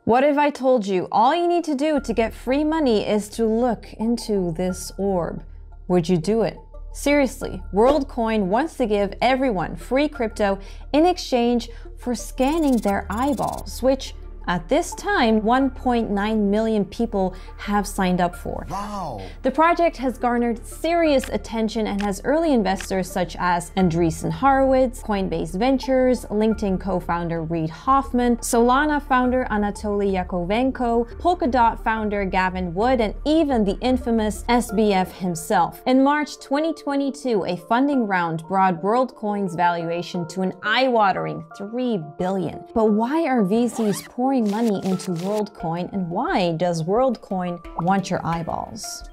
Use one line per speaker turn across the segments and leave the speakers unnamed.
What if I told you all you need to do to get free money is to look into this orb? Would you do it? Seriously, WorldCoin wants to give everyone free crypto in exchange for scanning their eyeballs, which at this time, 1.9 million people have signed up for.
Wow!
The project has garnered serious attention and has early investors such as Andreessen Horowitz, Coinbase Ventures, LinkedIn co-founder Reid Hoffman, Solana founder Anatoly Yakovenko, Polkadot founder Gavin Wood, and even the infamous SBF himself. In March 2022, a funding round brought WorldCoin's valuation to an eye-watering $3 billion. But why are VCs pouring money into WorldCoin, and why does WorldCoin want your eyeballs?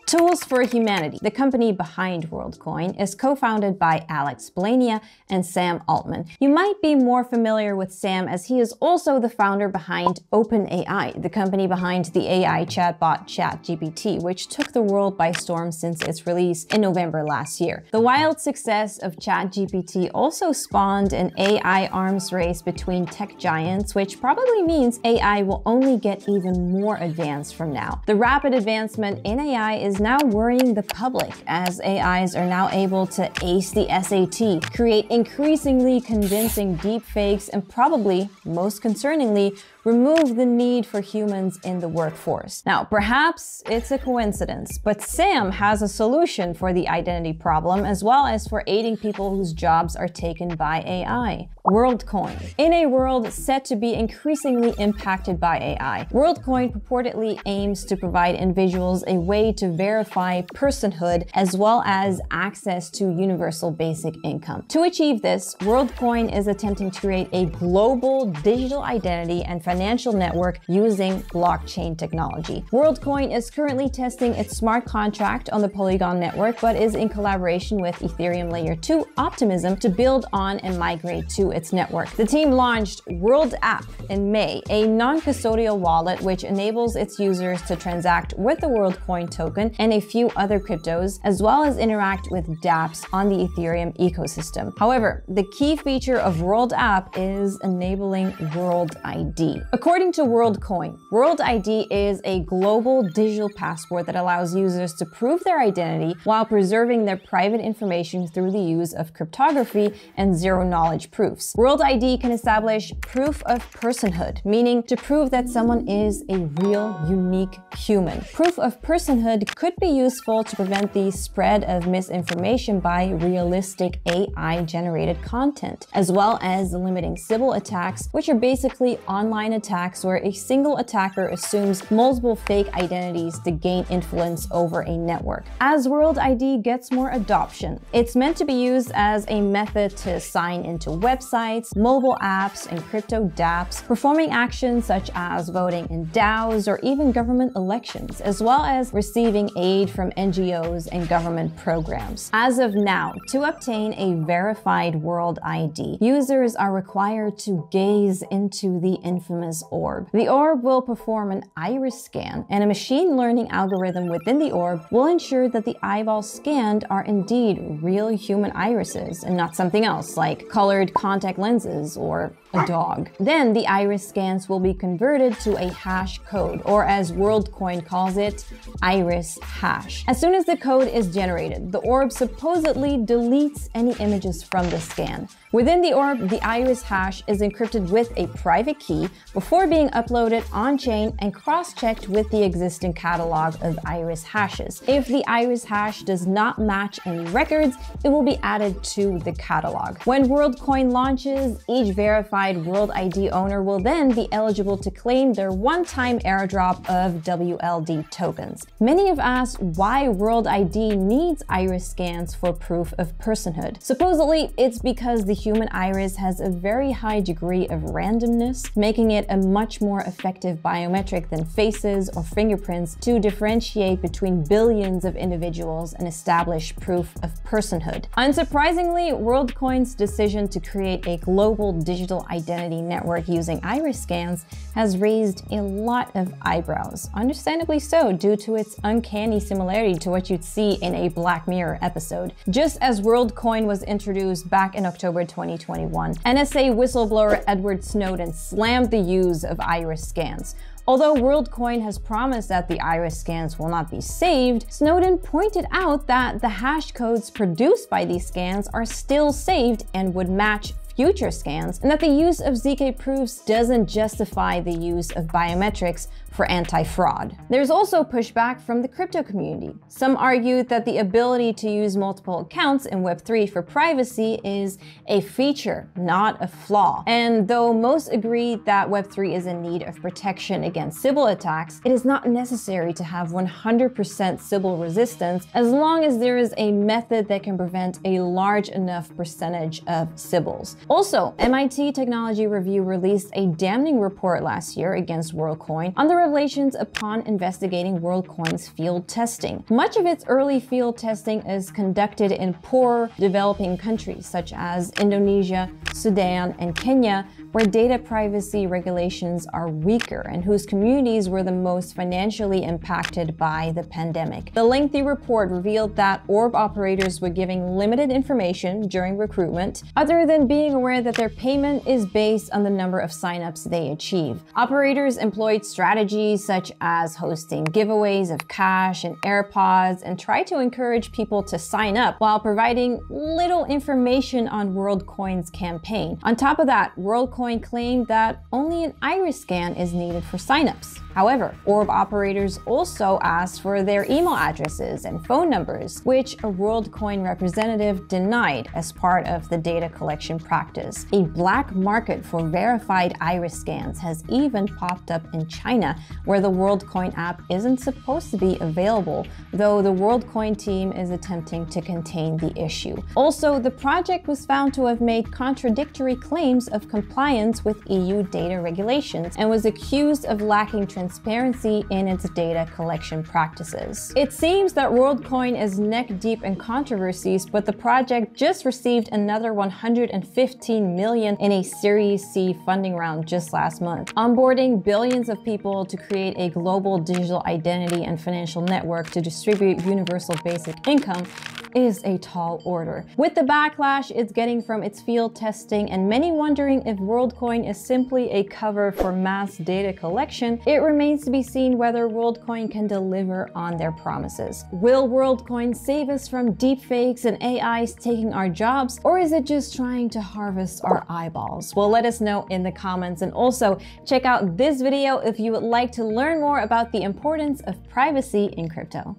Tools for Humanity, the company behind WorldCoin, is co-founded by Alex Blania and Sam Altman. You might be more familiar with Sam as he is also the founder behind OpenAI, the company behind the AI chatbot ChatGPT, which took the world by storm since its release in November last year. The wild success of ChatGPT also spawned an AI arms race between tech giants, which probably means AI will only get even more advanced from now. The rapid advancement in AI is now worrying the public, as AIs are now able to ace the SAT, create increasingly convincing deepfakes, and probably, most concerningly, remove the need for humans in the workforce. Now, perhaps it's a coincidence, but Sam has a solution for the identity problem as well as for aiding people whose jobs are taken by AI. WorldCoin. In a world set to be increasingly impacted by AI, WorldCoin purportedly aims to provide individuals a way to verify personhood as well as access to universal basic income. To achieve this, WorldCoin is attempting to create a global digital identity and financial network using blockchain technology. WorldCoin is currently testing its smart contract on the Polygon network, but is in collaboration with Ethereum Layer 2 Optimism to build on and migrate to its network. The team launched WorldApp in May, a non-custodial wallet which enables its users to transact with the WorldCoin token and a few other cryptos, as well as interact with dApps on the Ethereum ecosystem. However, the key feature of WorldApp is enabling World ID. According to WorldCoin, World ID is a global digital passport that allows users to prove their identity while preserving their private information through the use of cryptography and zero-knowledge proofs. World ID can establish proof of personhood, meaning to prove that someone is a real, unique human. Proof of personhood could be useful to prevent the spread of misinformation by realistic AI-generated content, as well as limiting Sybil attacks, which are basically online attacks where a single attacker assumes multiple fake identities to gain influence over a network. As World ID gets more adoption, it's meant to be used as a method to sign into websites, mobile apps, and crypto dApps, performing actions such as voting in DAOs or even government elections, as well as receiving aid from NGOs and government programs. As of now, to obtain a verified World ID, users are required to gaze into the infamous orb. The orb will perform an iris scan, and a machine learning algorithm within the orb will ensure that the eyeballs scanned are indeed real human irises and not something else like colored contact lenses or a dog. Then the iris scans will be converted to a hash code, or as WorldCoin calls it, iris hash. As soon as the code is generated, the orb supposedly deletes any images from the scan. Within the orb, the iris hash is encrypted with a private key before being uploaded on-chain and cross-checked with the existing catalog of iris hashes. If the iris hash does not match any records, it will be added to the catalog. When WorldCoin launches, each verified World ID owner will then be eligible to claim their one-time airdrop of WLD tokens. Many have asked why World ID needs iris scans for proof of personhood. Supposedly, it's because the human iris has a very high degree of randomness, making it a much more effective biometric than faces or fingerprints to differentiate between billions of individuals and establish proof of personhood. Unsurprisingly, WorldCoin's decision to create a global digital identity network using iris scans has raised a lot of eyebrows, understandably so due to its uncanny similarity to what you'd see in a Black Mirror episode. Just as WorldCoin was introduced back in October 2021. NSA whistleblower Edward Snowden slammed the use of iris scans. Although WorldCoin has promised that the iris scans will not be saved, Snowden pointed out that the hash codes produced by these scans are still saved and would match future scans, and that the use of ZK proofs doesn't justify the use of biometrics for anti-fraud. There's also pushback from the crypto community. Some argued that the ability to use multiple accounts in Web3 for privacy is a feature, not a flaw. And though most agree that Web3 is in need of protection against Sybil attacks, it is not necessary to have 100% Sybil resistance as long as there is a method that can prevent a large enough percentage of Sybils. Also, MIT Technology Review released a damning report last year against WorldCoin on the revelations upon investigating WorldCoin's field testing. Much of its early field testing is conducted in poor developing countries such as Indonesia, Sudan, and Kenya, where data privacy regulations are weaker and whose communities were the most financially impacted by the pandemic. The lengthy report revealed that orb operators were giving limited information during recruitment, other than being aware that their payment is based on the number of signups they achieve. Operators employed strategies such as hosting giveaways of cash and AirPods and tried to encourage people to sign up while providing little information on WorldCoin's campaign. On top of that, WorldCoin claimed that only an iris scan is needed for signups. However, orb operators also asked for their email addresses and phone numbers, which a WorldCoin representative denied as part of the data collection practice. A black market for verified iris scans has even popped up in China, where the WorldCoin app isn't supposed to be available, though the WorldCoin team is attempting to contain the issue. Also, the project was found to have made contradictory claims of compliance with EU data regulations and was accused of lacking transparency in its data collection practices. It seems that WorldCoin is neck deep in controversies, but the project just received another $115 million in a Series C funding round just last month. Onboarding billions of people to create a global digital identity and financial network to distribute universal basic income is a tall order. With the backlash it's getting from its field testing and many wondering if WorldCoin is simply a cover for mass data collection, it remains to be seen whether WorldCoin can deliver on their promises. Will WorldCoin save us from deepfakes and AIs taking our jobs, or is it just trying to harvest our eyeballs? Well, let us know in the comments, and also check out this video if you would like to learn more about the importance of privacy in crypto.